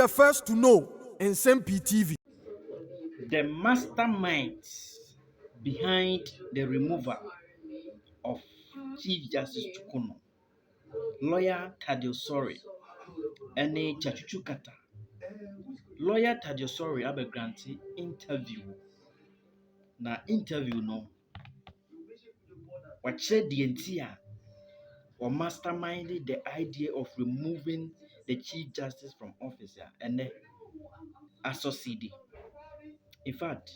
the first to know in Nsem-Pii TV. The masterminds behind the removal of Chief Justice Tukono, lawyer Tadiosori, and Tsatsu Kata. Lawyer Tadiosori have a granted interview. Na interview no, what said the entire or masterminded the idea of removing the Chief Justice from office and then associate. In fact,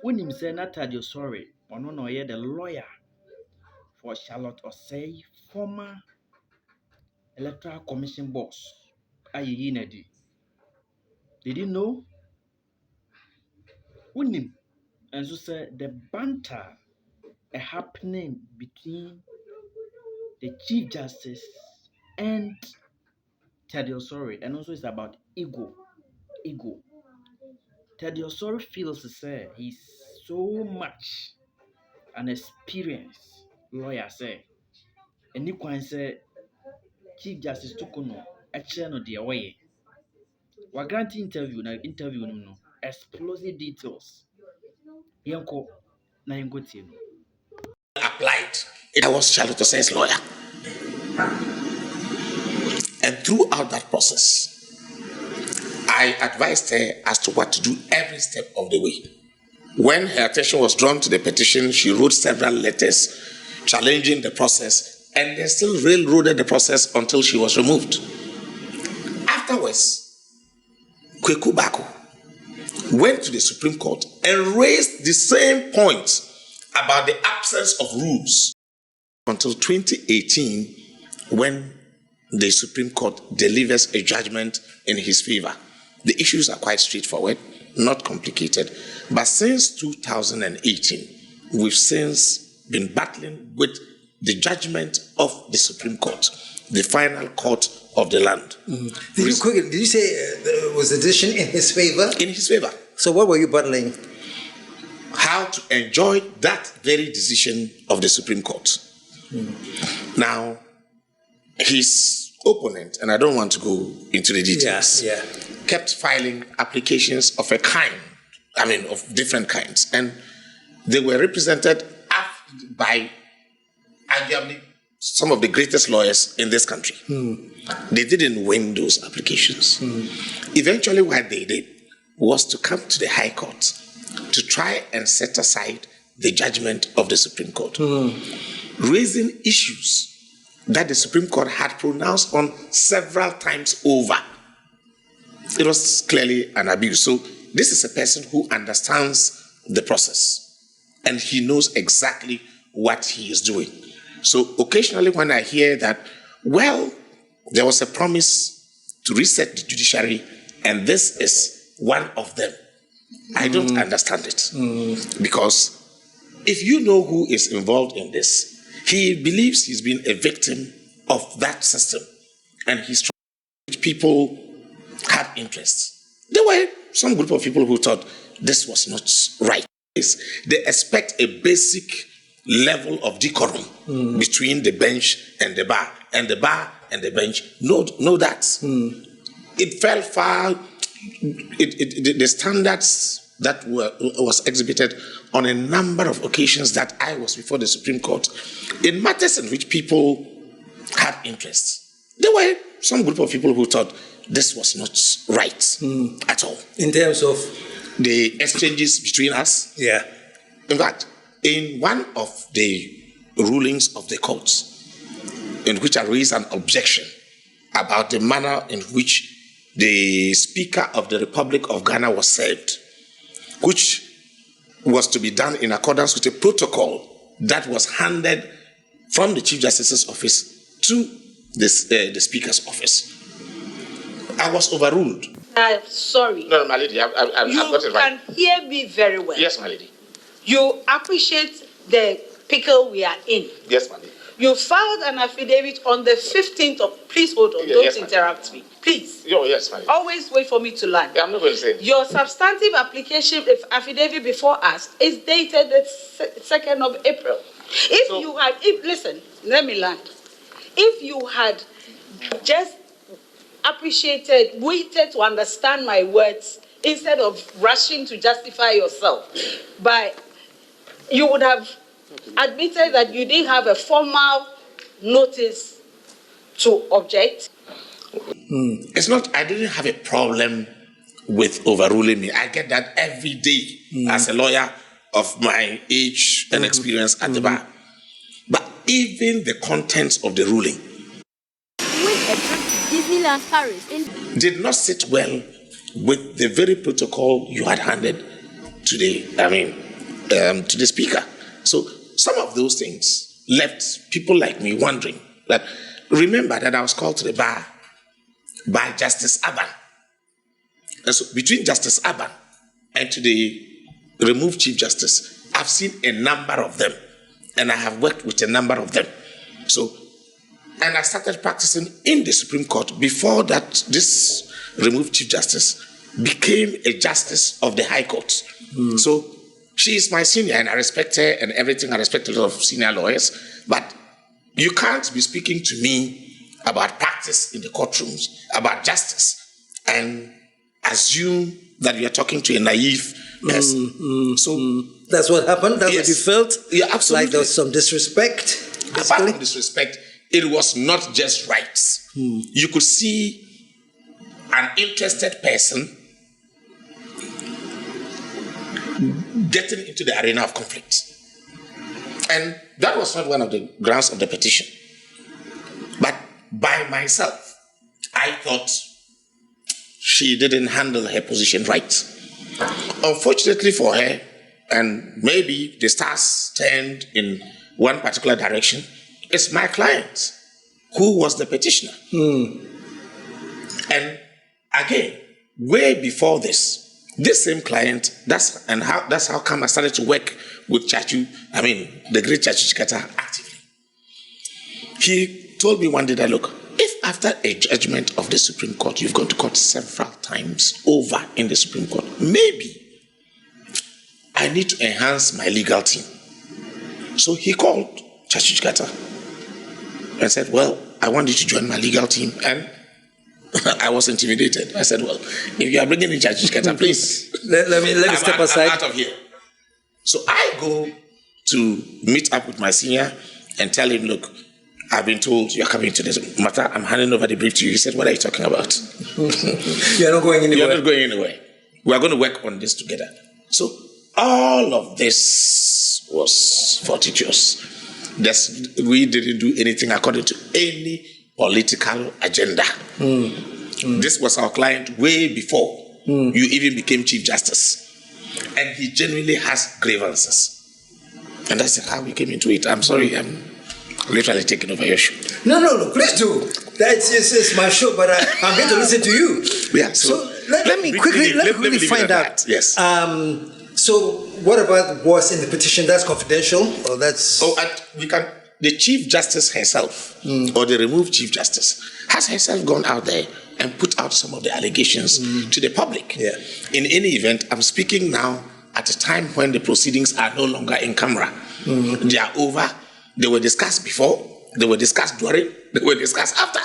when him say Natadio sorry, or no, the lawyer for Charlotte Osei, former Electoral Commission boss. Aye, did you know? When him and so say the banter happening between the Chief Justice and Tadio Sorry, and also it's about ego. Ego. Tadio Sorry feels to say he's so much an experienced lawyer, say, and you can say Chief Justice Tukono, actually no dear way. We grant interview no explosive details. Yanko na yanko tie no. Applied. I was Charlotte Osei's lawyer. And throughout that process, I advised her as to what to do every step of the way. When her attention was drawn to the petition, she wrote several letters challenging the process, and they still railroaded the process until she was removed. Afterwards, Kweku Bako went to the Supreme Court and raised the same point about the absence of rules until 2018, when the Supreme Court delivers a judgment in his favor. The issues are quite straightforward, not complicated. But since 2018, we've since been battling with the judgment of the Supreme Court, the final court of the land. Did you say there was a decision in his favor? In his favor. So what were you battling? How to enjoy that very decision of the Supreme Court. Now, his opponent, and I don't want to go into the details, kept filing applications of a kind, of different kinds. And they were represented by arguably some of the greatest lawyers in this country. They didn't win those applications. Eventually, what they did was to come to the High Court to try and set aside the judgment of the Supreme Court, raising issues that the Supreme Court had pronounced on several times over. It was clearly an abuse. So this is a person who understands the process, and he knows exactly what he is doing. So occasionally when I hear that, well, there was a promise to reset the judiciary, and this is one of them, I don't understand it. Because if you know who is involved in this, he believes he's been a victim of that system, and he's trying to which people had interests. There were some group of people who thought this was not right. They expect a basic level of decorum between the bench and the bar and the bench know that. It fell far. The standards that was exhibited on a number of occasions that I was before the Supreme Court in matters in which people had interests. There were some group of people who thought this was not right at all. In terms of the exchanges between us? Yeah. In fact, in one of the rulings of the courts, in which I raised an objection about the manner in which the Speaker of the Republic of Ghana was served, which was to be done in accordance with a protocol that was handed from the Chief Justice's office to the Speaker's office. I was overruled. I'm sorry. No, my lady, I've got it right. You can hear me very well. Yes, my lady. You appreciate the pickle we are in. Yes, my lady. You filed an affidavit on the 15th of... Please hold on. Don't interrupt me. Please. Oh, yes, ma'am. Always wait for me to land. Yeah, I'm not going to say anything. Your substantive application, affidavit before us, is dated the 2nd of April. Listen, let me land. If you had just appreciated, waited to understand my words instead of rushing to justify yourself, you would have admitted that you didn't have a formal notice to object. It's not, I didn't have a problem with overruling me. I get that every day as a lawyer of my age and experience at the bar. But even the contents of the ruling Disneyland Paris did not sit well with the very protocol you had handed to the speaker. So some of those things left people like me wondering that, remember that I was called to the bar by Justice Aban. And so between Justice Aban and to the removed Chief Justice, I've seen a number of them, and I have worked with a number of them. So, and I started practicing in the Supreme Court before that this removed Chief Justice became a justice of the High Court. So she is my senior, and I respect her and everything. I respect a lot of senior lawyers, but you can't be speaking to me about practice in the courtrooms, about justice, and assume that you are talking to a naive person. So that's what happened? That's yes. what you felt? Yeah, absolutely. Like there was some disrespect? Apart Basically? from disrespect, it was not just rights. You could see an interested person getting into the arena of conflict. And that was not one of the grounds of the petition. But by myself, I thought she didn't handle her position right. Unfortunately for her, and maybe the stars turned in one particular direction, it's my client who was the petitioner. And again, way before this same client, that's how come I started to work with Tsatsu, the great Tsatsu Chikata actively. He told me one day that, look, if after a judgment of the Supreme Court, you've gone to court several times over in the Supreme Court, maybe I need to enhance my legal team. So he called Tsatsu Chikata and said, well, I want you to join my legal team. And I was intimidated. I said, well, if you are bringing in Tsatsu Chikata, please. Let me step aside. I'm out of here. So I go to meet up with my senior and tell him, look, I've been told you're coming to this matter. I'm handing over the brief to you. He said, what are you talking about? You're not going anywhere. You're not going anywhere. We are going to work on this together. So all of this was fortuitous. We didn't do anything according to any political agenda. This was our client way before you even became Chief Justice. And he genuinely has grievances. And that's how we came into it. I'm sorry, I'm literally taking over your show. No, please do. It's my show, but I'm going to listen to you. Yeah, so let me quickly find out. Yes. So what about what's in the petition? That's confidential, or that's... The Chief Justice herself, or the removed Chief Justice, has herself gone out there and put out some of the allegations to the public. Yeah. In any event, I'm speaking now at a time when the proceedings are no longer in camera. They are over. They were discussed before, they were discussed during, they were discussed after.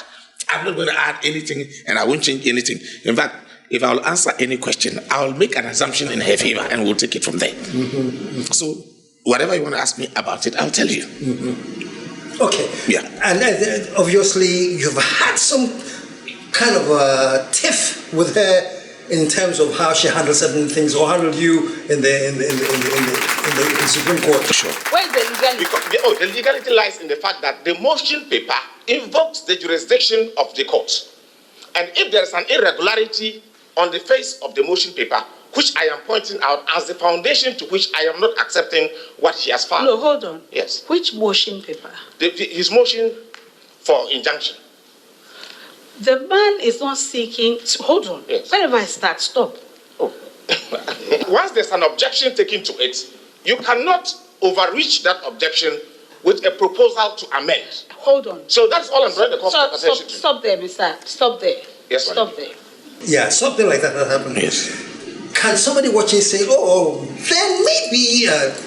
I'm not going to add anything, and I won't change anything. In fact, if I'll answer any question, I'll make an assumption in her favor, and we'll take it from there. So, whatever you want to ask me about it, I'll tell you. Okay. Yeah. And obviously, you've had some kind of a tiff with her in terms of how she handled certain things, or handled you in the Supreme Court. Sure. Where's the legality? The legality lies in the fact that the motion paper invokes the jurisdiction of the court. And if there is an irregularity on the face of the motion paper, which I am pointing out as the foundation to which I am not accepting what he has found. No, hold on. Yes. Which motion paper? His motion for injunction. The man is not seeking... Hold on. Yes. Whenever I start, stop. Oh. Once there's an objection taken to it, you cannot overreach that objection with a proposal to amend. Hold on. So that's all I'm drawing the court's attention to. Stop there, Mr. Stop there. Yes, madam. Stop there. Yeah, something like that happened. Yes. Can somebody watching say, oh, then maybe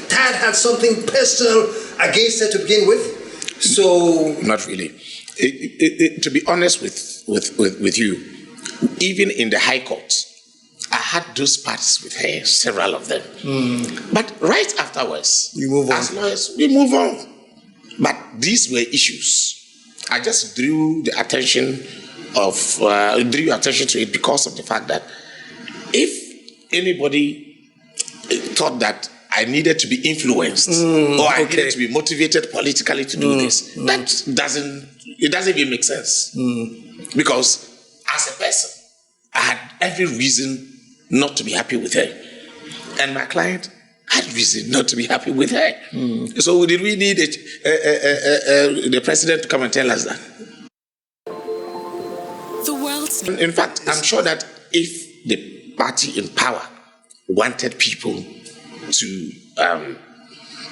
Dad had something personal against her to begin with? So... Not really. To be honest with you, even in the High Court, I had those parts with her, several of them. But right afterwards, as lawyers, we move on. But these were issues. I just drew your attention to it because of the fact that if anybody thought that I needed to be influenced or I needed to be motivated politically to do this, it doesn't even make sense. Because as a person, I had every reason not to be happy with her. And my client had reason not to be happy with her. So did we need the president to come and tell us that? In fact, I'm sure that if the party in power wanted people to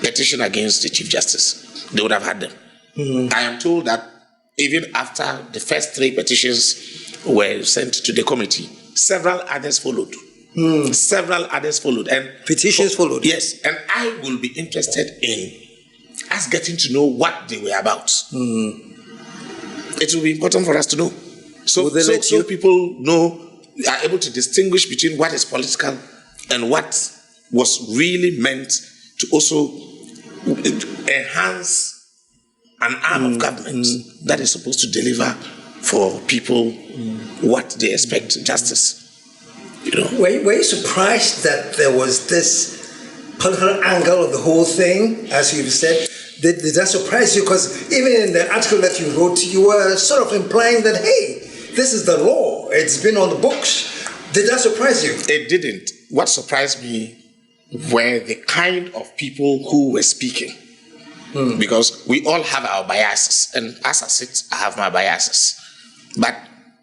petition against the Chief Justice, they would have had them. I am told that even after the first 3 petitions were sent to the committee, several others followed. And petitions followed. Yes, and I will be interested in us getting to know what they were about. It will be important for us to know. So people are able to distinguish between what is political and what was really meant to also enhance an arm of government that is supposed to deliver for people what they expect, justice. Were you surprised that there was this political angle of the whole thing, as you've said? Did that surprise you? Because even in the article that you wrote, you were sort of implying that, hey, this is the law. It's been on the books. Did that surprise you? It didn't. What surprised me were the kind of people who were speaking. Because we all have our biases. And as I sit, I have my biases. But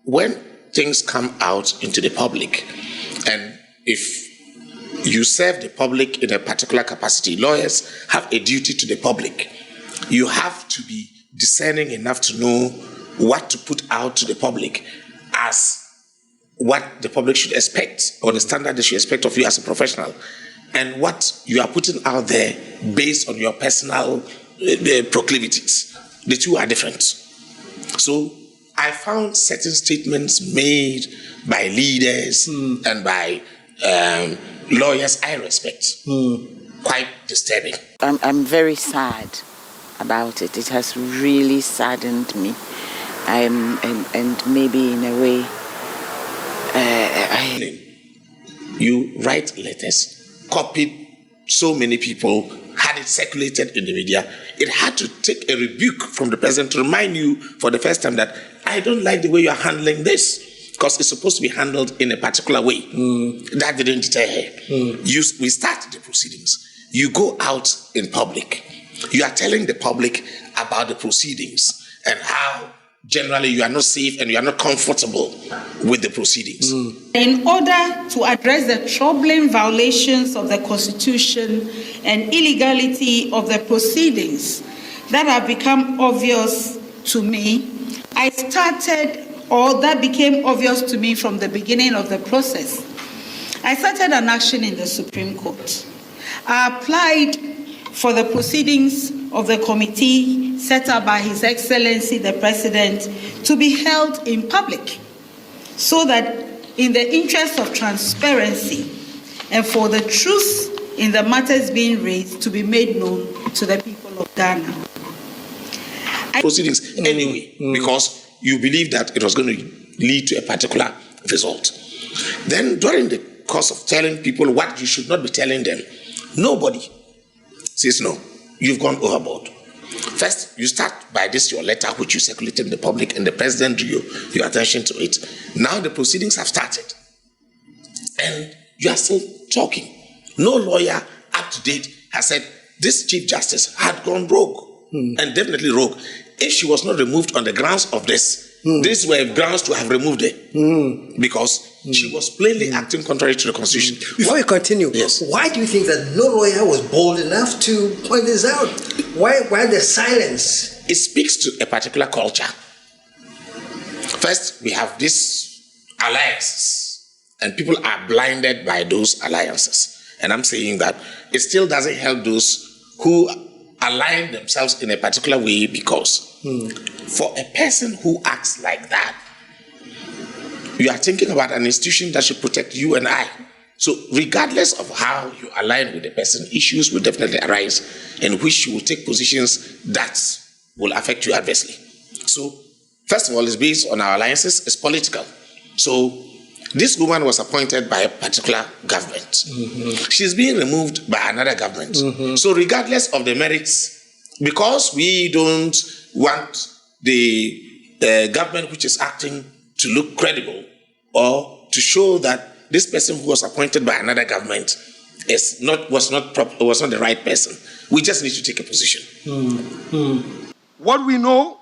when things come out into the public, and if you serve the public in a particular capacity, lawyers have a duty to the public. You have to be discerning enough to know what to put out to the public as what the public should expect, or the standard they should expect of you as a professional, and what you are putting out there based on your personal proclivities. The two are different. So I found certain statements made by leaders and by lawyers I respect quite disturbing. I'm very sad about it. It has really saddened me. And maybe in a way, you write letters, copied so many people, had it circulated in the media. It had to take a rebuke from the president to remind you for the first time that I don't like the way you are handling this, because it's supposed to be handled in a particular way. That didn't deter her. We start the proceedings. You go out in public. You are telling the public about the proceedings and how generally you are not safe and you are not comfortable with the proceedings. In order to address the troubling violations of the Constitution and illegality of the proceedings that have become obvious to me, that became obvious to me from the beginning of the process. I started an action in the Supreme Court. I applied for the proceedings of the committee set up by His Excellency the President to be held in public, so that in the interest of transparency and for the truth in the matters being raised to be made known to the people of Ghana. Proceedings anyway, because you believe that it was going to lead to a particular result. Then during the course of telling people what you should not be telling them, nobody says no, you've gone overboard. First, you start by your letter which you circulated in the public, and the president drew your attention to it. Now the proceedings have started, and you are still talking. No lawyer up to date has said this Chief Justice had gone rogue, and definitely rogue. If she was not removed on the grounds of this, these were grounds to have removed her, because she was plainly acting contrary to the Constitution. Before you continue, why do you think that no lawyer was bold enough to point this out? Why the silence? It speaks to a particular culture. First, we have these alliances, and people are blinded by those alliances. And I'm saying that it still doesn't help those who align themselves in a particular way, because For a person who acts like that, you are thinking about an institution that should protect you and I. So regardless of how you align with the person, issues will definitely arise in which you will take positions that will affect you adversely. So first of all, it's based on our alliances, it's political. So this woman was appointed by a particular government. She's being removed by another government. So regardless of the merits, because we don't want the government which is acting to look credible or to show that this person who was appointed by another government was not the right person, we just need to take a position. What we know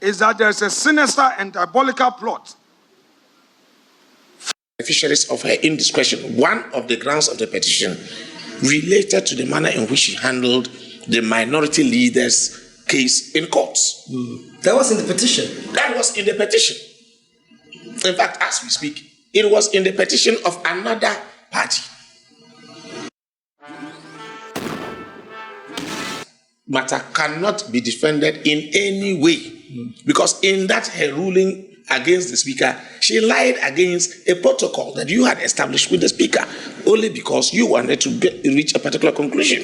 is that there's a sinister and diabolical plot. Beneficiaries of her indiscretion. One of the grounds of the petition related to the manner in which she handled the minority leaders' case in courts. That was in the petition. That was in the petition. In fact, as we speak, it was in the petition of another party. Matter cannot be defended in any way because in that her ruling against the speaker, she lied against a protocol that you had established with the speaker only because you wanted to reach a particular conclusion.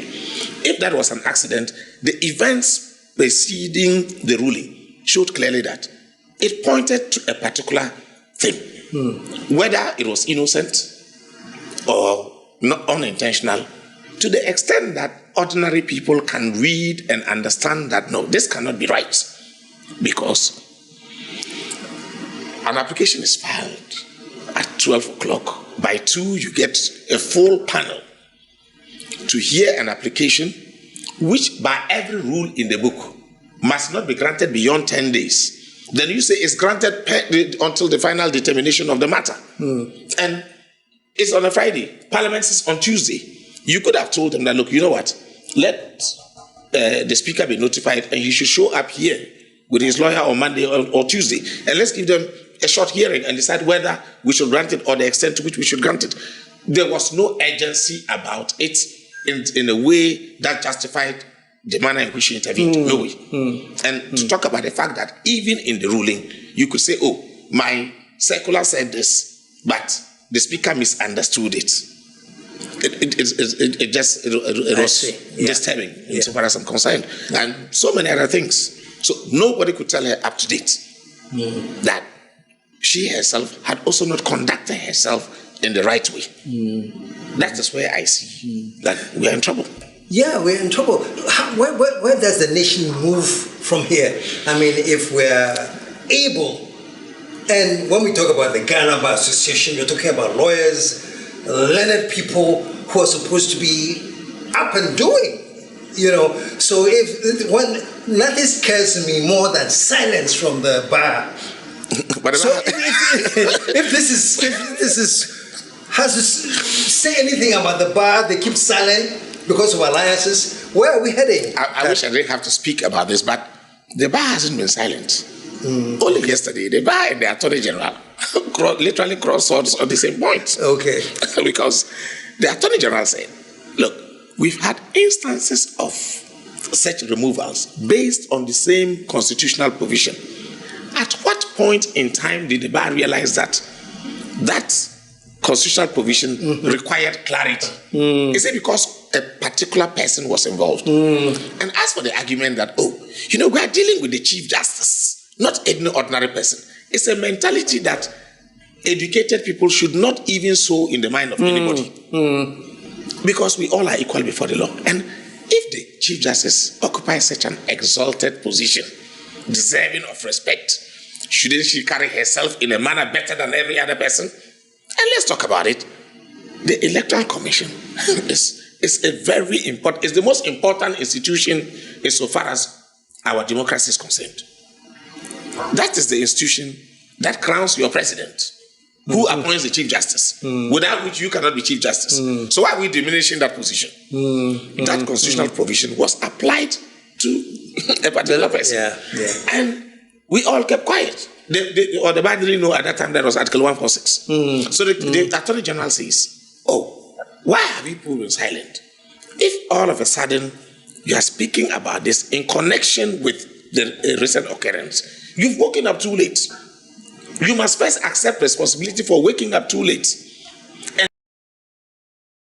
If that was an accident, the events preceding the ruling showed clearly that it pointed to a particular thing. Whether it was innocent or not unintentional, to the extent that ordinary people can read and understand that no, this cannot be right, because an application is filed at 12 o'clock. By 2, you get a full panel to hear an application, which by every rule in the book must not be granted beyond 10 days. Then you say it's granted until the final determination of the matter. And it's on a Friday. Parliament is on Tuesday. You could have told them that, look, you know what? Let the speaker be notified and he should show up here with his lawyer on Monday or Tuesday. And let's give them a short hearing and decide whether we should grant it or the extent to which we should grant it. There was no urgency about it in a way that justified the manner in which she intervened. No way. And to talk about the fact that even in the ruling, you could say, oh, my circular said this, but the speaker misunderstood it. It was disturbing insofar as I'm concerned. And so many other things. So nobody could tell her up to date that she herself had also not conducted herself in the right way. That is where I see that we are in trouble. Yeah, we're in trouble. Where does the nation move from here? I mean, if we're able, and when we talk about the Ghana Bar Association, you're talking about lawyers, learned people who are supposed to be up and doing, you know. So when nothing scares me more than silence from the bar. So if this has to say anything about the bar, they keep silent because of alliances. Where are we heading? I wish I didn't have to speak about this, but the bar hasn't been silent. Only yesterday, the bar and the Attorney General literally crossed swords on the same point. Okay. Because the Attorney General said, look, we've had instances of such removals based on the same constitutional provision. At what point in time did the bar realize that that constitutional provision required clarity? Is it because a particular person was involved? And as for the argument that, oh, you know, we are dealing with the Chief Justice, not any ordinary person. It's a mentality that educated people should not even sow in the mind of anybody. Because we all are equal before the law. And if the Chief Justice occupies such an exalted position, deserving of respect, shouldn't she carry herself in a manner better than every other person? And let's talk about it. The Electoral Commission is a very important, it's the most important institution insofar as our democracy is concerned. That is the institution that crowns your president, who appoints the Chief Justice, without which you cannot be Chief Justice. So why are we diminishing that position? That constitutional provision was applied to a particular person. And we all kept quiet. The bar didn't know at that time that was Article 146. So the Attorney General says, oh, why have you been silent? If all of a sudden you are speaking about this in connection with the recent occurrence. You've woken up too late. You must first accept responsibility for waking up too late.